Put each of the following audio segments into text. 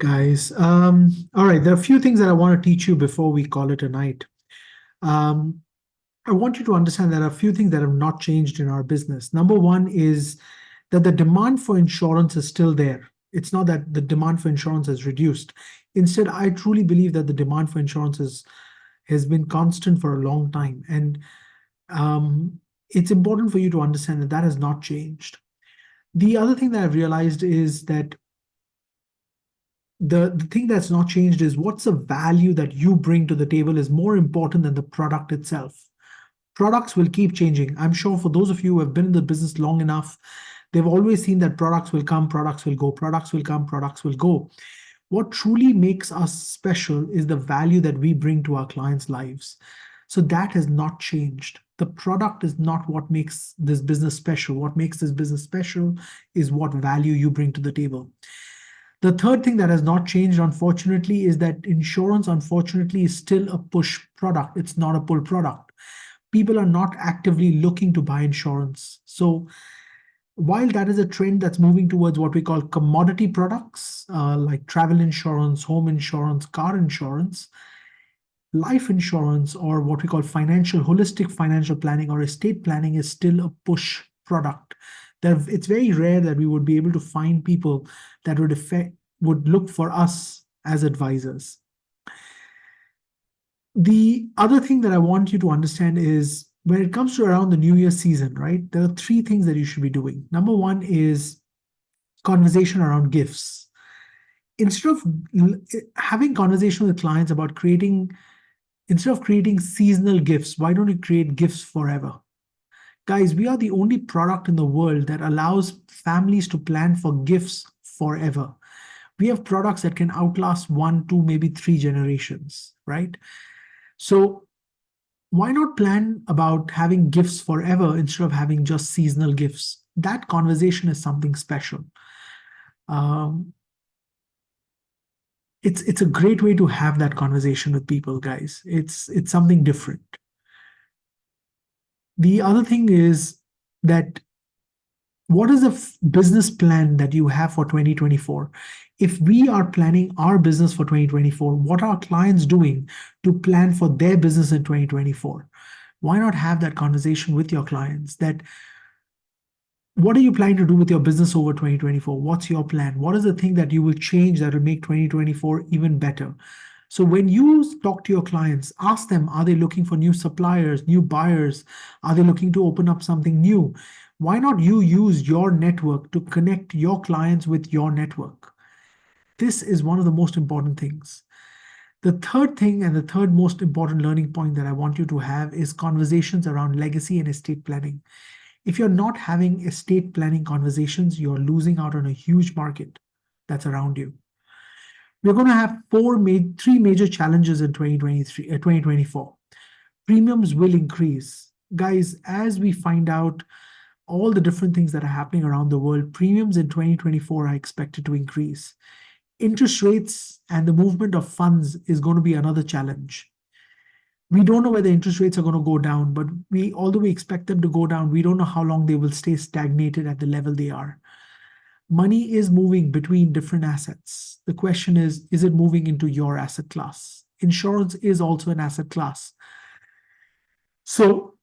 guys. All right, there are a few things that I want to teach you before we call it a night. Um, I want you to understand there are a few things that have not changed in our business. Number one is that the demand for insurance is still there. It's not that the demand for insurance has reduced. Instead, I truly believe that the demand for insurance has been constant for a long time. And it's important for you to understand that that has not changed. The other thing that I've realized is that the thing that's not changed is what's the value that you bring to the table is more important than the product itself. Products will keep changing. I'm sure for those of you who have been in the business long enough, they've always seen that products will come, products will go, products will come, products will go. What truly makes us special is the value that we bring to our clients' lives. So that has not changed. The product is not what makes this business special. What makes this business special is what value you bring to the table. The third thing that has not changed, unfortunately, is that insurance, unfortunately, is still a push product. It's not a pull product. People are not actively looking to buy insurance. So while that is a trend that's moving towards what we call commodity products, like travel insurance, home insurance, car insurance, life insurance, or what we call holistic financial planning or estate planning is still a push product. It's very rare that we would be able to find people that would look for us as advisors. The other thing that I want you to understand is when it comes to around the New Year season, right? There are three things that you should be doing. Number one is conversation around gifts. Instead of having conversation with clients about instead of creating seasonal gifts, why don't you create gifts forever? Guys, we are the only product in the world that allows families to plan for gifts forever. We have products that can outlast 1, 2, maybe 3 generations, right? So why not plan about having gifts forever instead of having just seasonal gifts? That conversation is something special. It's a great way to have that conversation with people, guys. It's something different. The other thing is that what is the business plan that you have for 2024? If we are planning our business for 2024, what are clients doing to plan for their business in 2024? Why not have that conversation with your clients that what are you planning to do with your business over 2024? What's your plan? What is the thing that you will change that will make 2024 even better? So when you talk to your clients, ask them, are they looking for new suppliers, new buyers? Are they looking to open up something new? Why not you use your network to connect your clients with your network? This is one of the most important things. The third thing and the third most important learning point that I want you to have is conversations around legacy and estate planning. If you're not having estate planning conversations, you're losing out on a huge market that's around you. We're going to have three major challenges in 2024. Premiums will increase. Guys, as we find out all the different things that are happening around the world, premiums in 2024 are expected to increase. Interest rates and the movement of funds is going to be another challenge. We don't know whether interest rates are going to go down, but although we expect them to go down, we don't know how long they will stay stagnated at the level they are. Money is moving between different assets. The question is it moving into your asset class? Insurance is also an asset class. So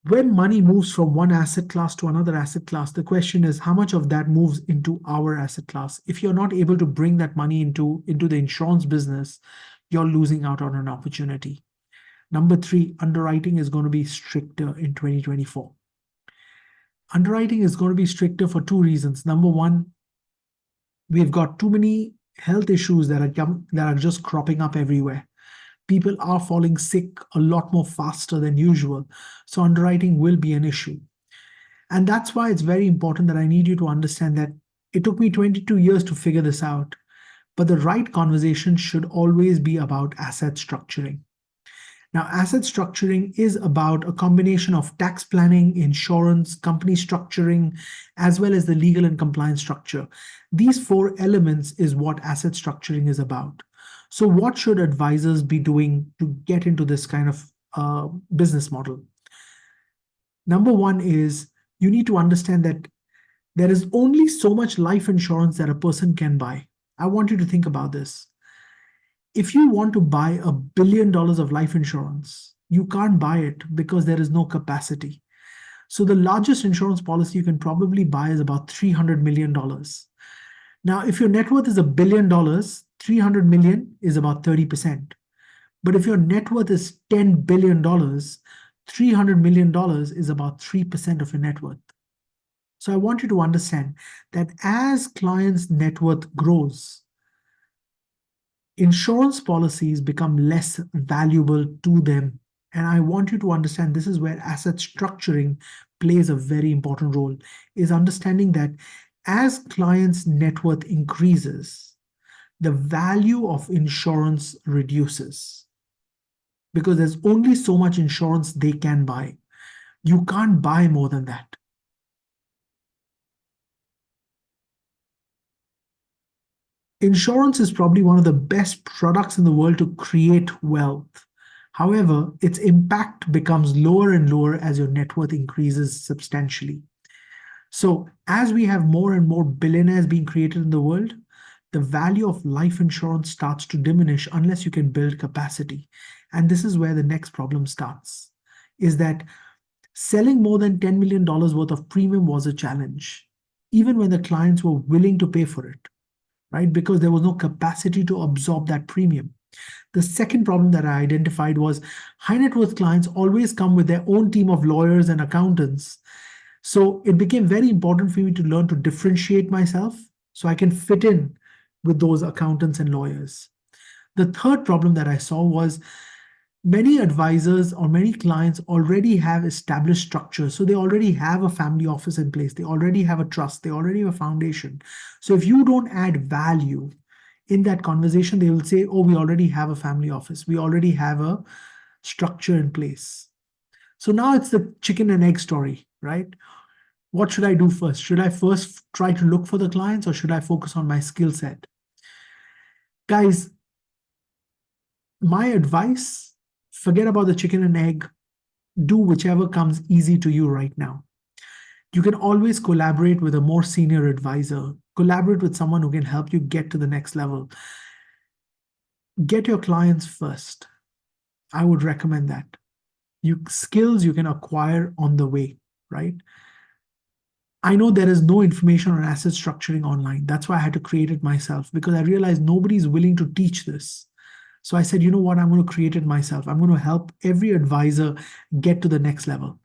when money moves from one asset class to another asset class, the question is how much of that moves into our asset class? If you're not able to bring that money into the insurance business, you're losing out on an opportunity. Number 3, underwriting is going to be stricter in 2024. Underwriting is going to be stricter for 2 reasons. Number 1, we've got too many health issues that are just cropping up everywhere. People are falling sick a lot more faster than usual. So underwriting will be an issue. And that's why it's very important that I need you to understand that it took me 22 years to figure this out. But the right conversation should always be about asset structuring. Now, asset structuring is about a combination of tax planning, insurance, company structuring, as well as the legal and compliance structure. These 4 elements is what asset structuring is about. So what should advisors be doing to get into this kind of business model? Number 1 is you need to understand that There is only so much life insurance that a person can buy. I want you to think about this. If you want to buy $1 billion of life insurance, you can't buy it because there is no capacity. So the largest insurance policy you can probably buy is about $300 million. Now, if your net worth is $1 billion, 300 million is about 30%. But if your net worth is $10 billion, $300 million is about 3% of your net worth. So I want you to understand that as clients' net worth grows, insurance policies become less valuable to them. And I want you to understand this is where asset structuring plays a very important role, is understanding that as clients' net worth increases, the value of insurance reduces because there's only so much insurance they can buy. You can't buy more than that. Insurance is probably one of the best products in the world to create wealth. However, its impact becomes lower and lower as your net worth increases substantially. So, as we have more and more billionaires being created in the world, the value of life insurance starts to diminish unless you can build capacity. And this is where the next problem starts, is that selling more than $10 million worth of premium was a challenge, even when the clients were willing to pay for it, right? Because there was no capacity to absorb that premium. The second problem that I identified was high net worth clients always come with their own team of lawyers and accountants. So it became very important for me to learn to differentiate myself so I can fit in with those accountants and lawyers. The third problem that I saw was many advisors or many clients already have established structures. So they already have a family office in place. They already have a trust. They already have a foundation. So if you don't add value in that conversation, they will say, oh, we already have a family office. We already have a structure in place. So now it's the chicken and egg story, right? What should I do first? Should I first try to look for the clients or should I focus on my skill set? Guys, my advice, forget about the chicken and egg. Do whichever comes easy to you right now. You can always collaborate with a more senior advisor, collaborate with someone who can help you get to the next level. Get your clients first. I would recommend that. Skills you can acquire on the way, right? I know there is no information on asset structuring online. That's why I had to create it myself because I realized nobody's willing to teach this. So I said, you know what? I'm going to create it myself. I'm going to help every advisor get to the next level.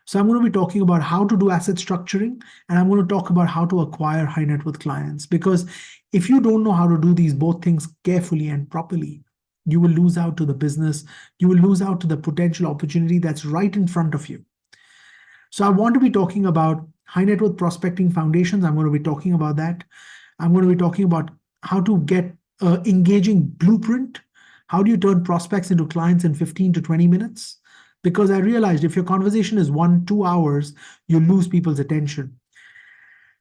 So I'm going to be talking about how to do asset structuring, and I'm going to talk about how to acquire high net worth clients. Because if you don't know how to do these both things carefully and properly, you will lose out to the business. You will lose out to the potential opportunity that's right in front of you. So I want to be talking about high net worth prospecting foundations. I'm going to be talking about that. I'm going to be talking about how to get engaging blueprint. How do you turn prospects into clients in 15 to 20 minutes? Because I realized if your conversation is 1-2 hours, you lose people's attention.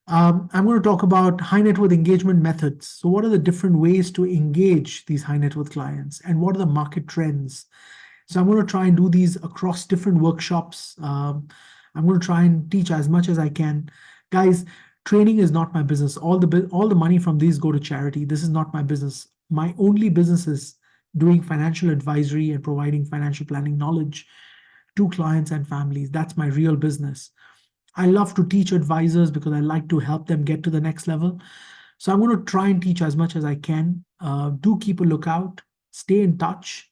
I'm going to talk about high net worth engagement methods. So what are the different ways to engage these high net worth clients and what are the market trends? So I'm going to try and do these across different workshops. I'm going to try and teach as much as I can. Guys, training is not my business. All the money from these go to charity. This is not my business. My only business is doing financial advisory and providing financial planning knowledge to clients and families. That's my real business. I love to teach advisors because I like to help them get to the next level. So I'm going to try and teach as much as I can. Do keep a lookout, stay in touch.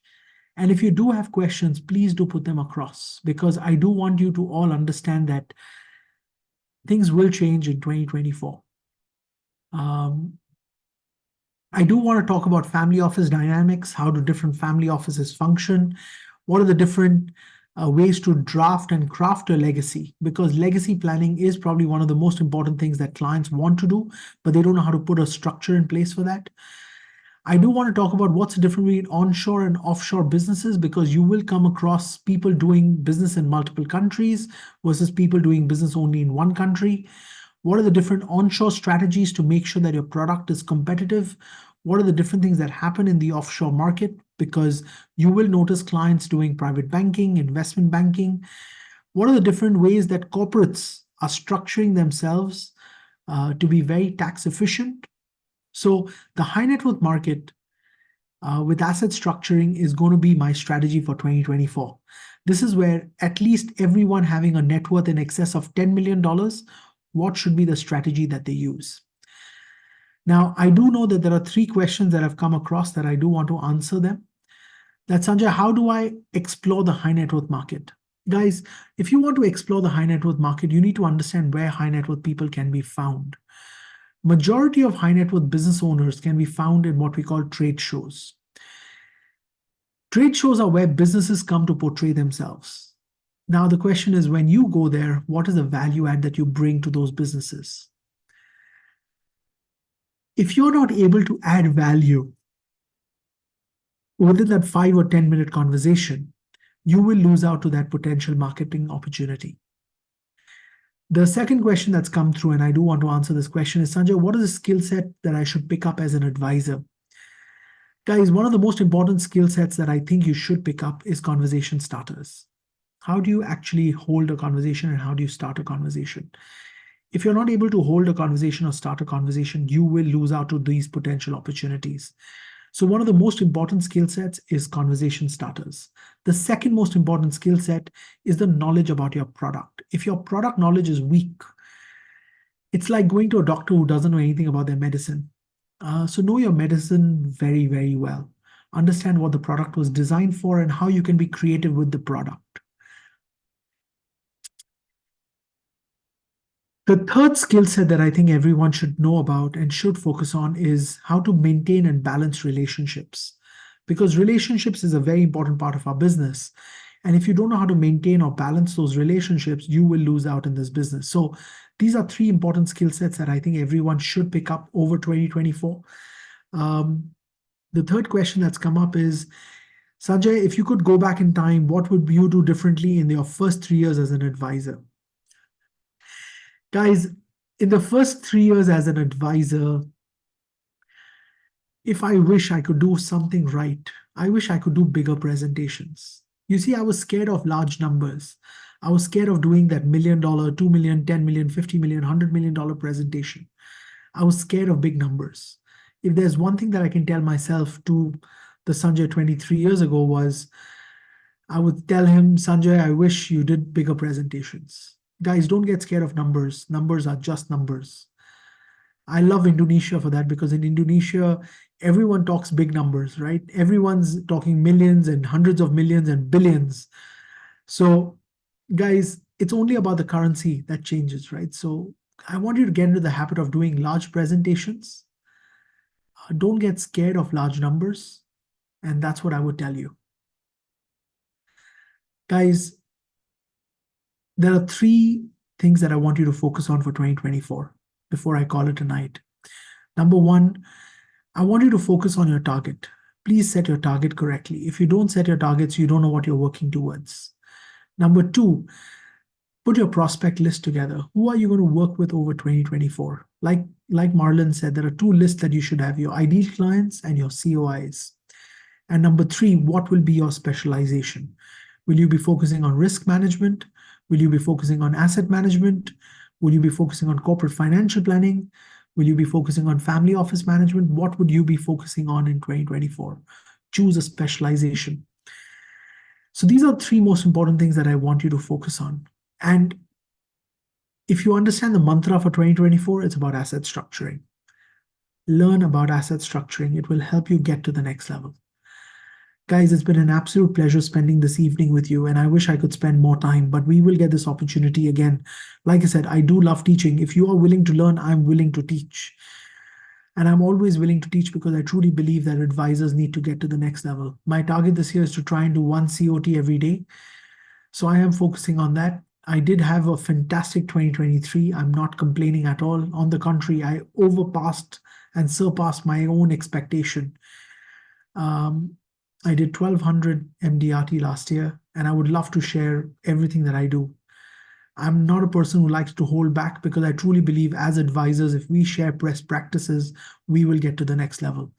And if you do have questions, please do put them across because I do want you to all understand that things will change in 2024. I do want to talk about family office dynamics. How do different family offices function? What are the different ways to draft and craft a legacy? Because legacy planning is probably one of the most important things that clients want to do, but they don't know how to put a structure in place for that. I do want to talk about what's the difference between onshore and offshore businesses because you will come across people doing business in multiple countries versus people doing business only in one country. What are the different onshore strategies to make sure that your product is competitive? What are the different things that happen in the offshore market? Because you will notice clients doing private banking, investment banking. What are the different ways that corporates are structuring themselves to be very tax efficient. So the high net worth market with asset structuring is going to be my strategy for 2024. This is where at least everyone having a net worth in excess of $10 million, what should be the strategy that they use? Now, I do know that there are 3 questions that have come across that I do want to answer them. That's Sanjay, how do I explore the high net worth market? Guys, if you want to explore the high net worth market, you need to understand where high net worth people can be found. Majority of high net worth business owners can be found in what we call trade shows. Trade shows are where businesses come to portray themselves. Now, the question is, when you go there, what is the value add that you bring to those businesses? If you're not able to add value within that 5 or 10-minute conversation, you will lose out to that potential marketing opportunity. The second question that's come through, and I do want to answer this question, is Sanjay, what is the skill set that I should pick up as an advisor? Guys, one of the most important skill sets that I think you should pick up is conversation starters. How do you actually hold a conversation and how do you start a conversation? If you're not able to hold a conversation or start a conversation, you will lose out to these potential opportunities. So one of the most important skill sets is conversation starters. The second most important skill set is the knowledge about your product. If your product knowledge is weak, it's like going to a doctor who doesn't know anything about their medicine. So know your medicine very, very well. Understand what the product was designed for and how you can be creative with the product. The third skill set that I think everyone should know about and should focus on is how to maintain and balance relationships. Because relationships is a very important part of our business. And if you don't know how to maintain or balance those relationships, you will lose out in this business. So these are 3 important skill sets that I think everyone should pick up over 2024. The third question that's come up is, Sanjay, if you could go back in time, what would you do differently in your first 3 years as an advisor? Guys, in the first 3 years as an advisor, if I wish I could do something right, I wish I could do bigger presentations. You see, I was scared of large numbers. I was scared of doing that $1 million, $2 million, $10 million, $50 million, $100 million presentation. I was scared of big numbers. If there's one thing that I can tell myself to the Sanjay 23 years ago was, I would tell him, Sanjay, I wish you did bigger presentations. Guys, don't get scared of numbers. Numbers are just numbers. I love Indonesia for that, because in Indonesia, everyone talks big numbers, right? Everyone's talking millions and hundreds of millions and billions. So guys, it's only about the currency that changes, right? So I want you to get into the habit of doing large presentations. Don't get scared of large numbers. And that's what I would tell you. Guys, there are 3 things that I want you to focus on for 2024 before I call it a night. Number 1, I want you to focus on your target. Please set your target correctly. If you don't set your targets, you don't know what you're working towards. Number 2, put your prospect list together. Who are you going to work with over 2024? Like Marlon said, there are 2 lists that you should have, your ideal clients and your COIs. And number 3, what will be your specialization? Will you be focusing on risk management? Will you be focusing on asset management? Will you be focusing on corporate financial planning? Will you be focusing on family office management? What would you be focusing on in 2024? Choose a specialization. So these are 3 most important things that I want you to focus on. And if you understand the mantra for 2024, it's about asset structuring. Learn about asset structuring. It will help you get to the next level. Guys, it's been an absolute pleasure spending this evening with you, and I wish I could spend more time, but we will get this opportunity again. Like I said, I do love teaching. If you are willing to learn, I'm willing to teach. And I'm always willing to teach because I truly believe that advisors need to get to the next level. My target this year is to try and do 1 COT every day. So I am focusing on that. I did have a fantastic 2023. I'm not complaining at all. On the contrary, I overpassed and surpassed my own expectation. I did 1,200 MDRT last year, and I would love to share everything that I do. I'm not a person who likes to hold back because I truly believe as advisors, if we share best practices, we will get to the next level.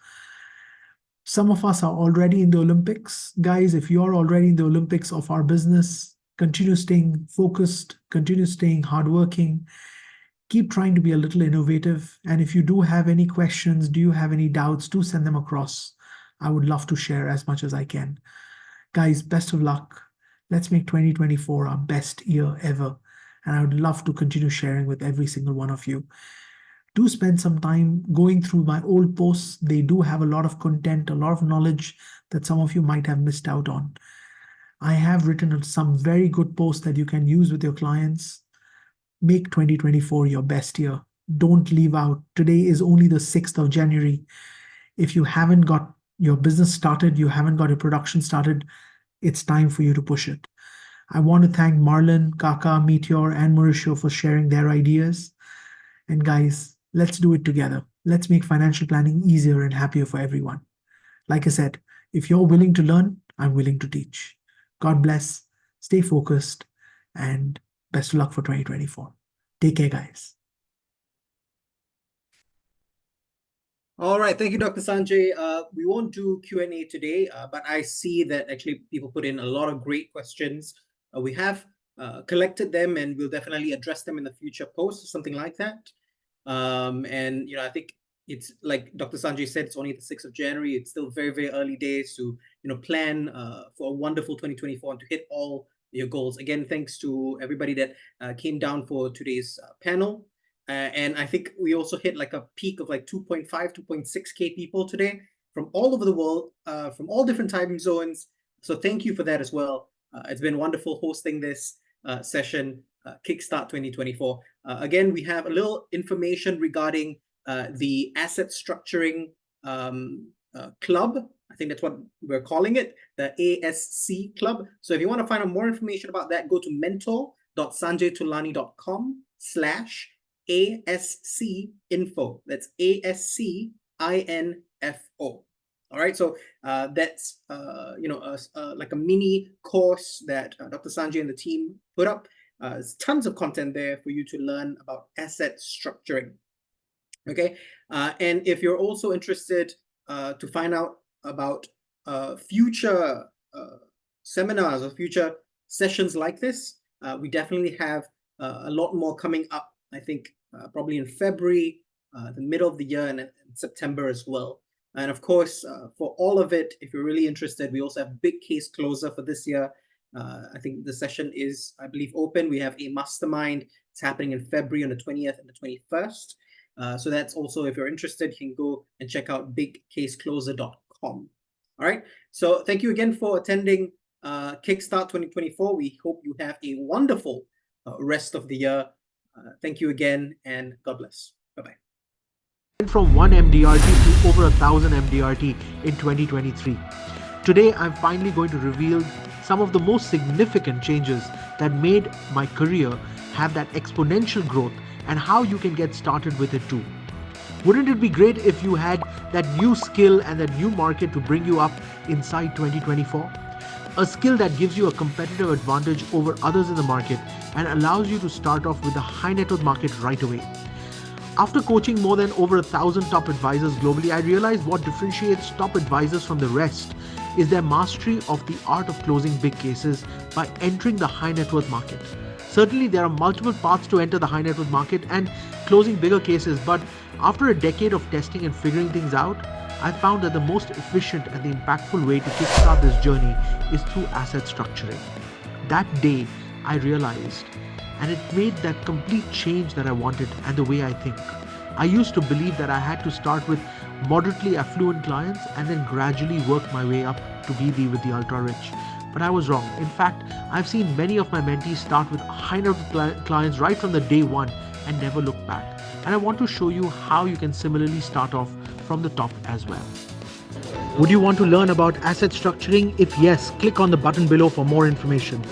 Some of us are already in the Olympics. Guys, if you're already in the Olympics of our business, continue staying focused, continue staying hardworking, keep trying to be a little innovative. And if you do have any questions, do you have any doubts, do send them across. I would love to share as much as I can. Guys, best of luck. Let's make 2024 our best year ever. And I would love to continue sharing with every single one of you. Do spend some time going through my old posts. They do have a lot of content, a lot of knowledge that some of you might have missed out on. I have written some very good posts that you can use with your clients. Make 2024 your best year. Don't leave out. Today is only the 6th of January. If you haven't got your business started, you haven't got your production started, it's time for you to push it. I want to thank Marlon, Kaka, Meteor, and Mauricio for sharing their ideas. And guys, let's do it together. Let's make financial planning easier and happier for everyone. Like I said, if you're willing to learn, I'm willing to teach. God bless, stay focused, and best of luck for 2024. Take care, guys. All right, thank you, Dr. Sanjay. We won't do Q&A today, but I see that actually people put in a lot of great questions. We have collected them, and we'll definitely address them in the future posts or something like that. And I think it's like Dr. Sanjay said, it's only the 6th of January. It's still very, very early days to plan for a wonderful 2024 and to hit all your goals. Again, thanks to everybody that came down for today's panel. And I think we also hit like a peak of like 2.5, 2.6K people today from all over the world, from all different time zones. So thank you for that as well. It's been wonderful hosting this session, Kickstart 2024. Again, we have a little information regarding the asset structuring club. I think that's what we're calling it, the ASC club. So if you want to find out more information about that, go to mentor.sanjaytulani.com/ASC info. That's ASC INFO. All right, so that's like a mini course that Dr. Sanjay and the team put up. There's tons of content there for you to learn about asset structuring. Okay, and if you're also interested to find out about future seminars or future sessions like this, we definitely have a lot more coming up. I think probably in February, the middle of the year, and in September as well. And of course, for all of it, if you're really interested, we also have big case closer for this year. I think the session is, I believe, open. We have a mastermind. It's happening in February on the 20th and the 21st. So that's also, if you're interested, you can go and check out bigcasecloser.com. All right. So thank you again for attending Kickstart 2024. We hope you have a wonderful rest of the year. Thank you again, and God bless. Bye-bye. From 1 MDRT to over 1,000 MDRT in 2023. Today, I'm finally going to reveal some of the most significant changes that made my career have that exponential growth and how you can get started with it too. Wouldn't it be great if you had that new skill and that new market to bring you up inside 2024? A skill that gives you a competitive advantage over others in the market and allows you to start off with the high net worth market right away. After coaching more than over 1,000 top advisors globally, I realized what differentiates top advisors from the rest is their mastery of the art of closing big cases by entering the high net worth market. Certainly, there are multiple paths to enter the high net worth market and closing bigger cases, but after a decade of testing and figuring things out, I found that the most efficient and the impactful way to kickstart this journey is through asset structuring. That day, I realized, and it made that complete change that I wanted and the way I think. I used to believe that I had to start with moderately affluent clients and then gradually work my way up to be with the ultra rich. But I was wrong. In fact, I've seen many of my mentees start with high net worth clients right from the day one and never look back. And I want to show you how you can similarly start off from the top as well. Would you want to learn about asset structuring? If yes, click on the button below for more information.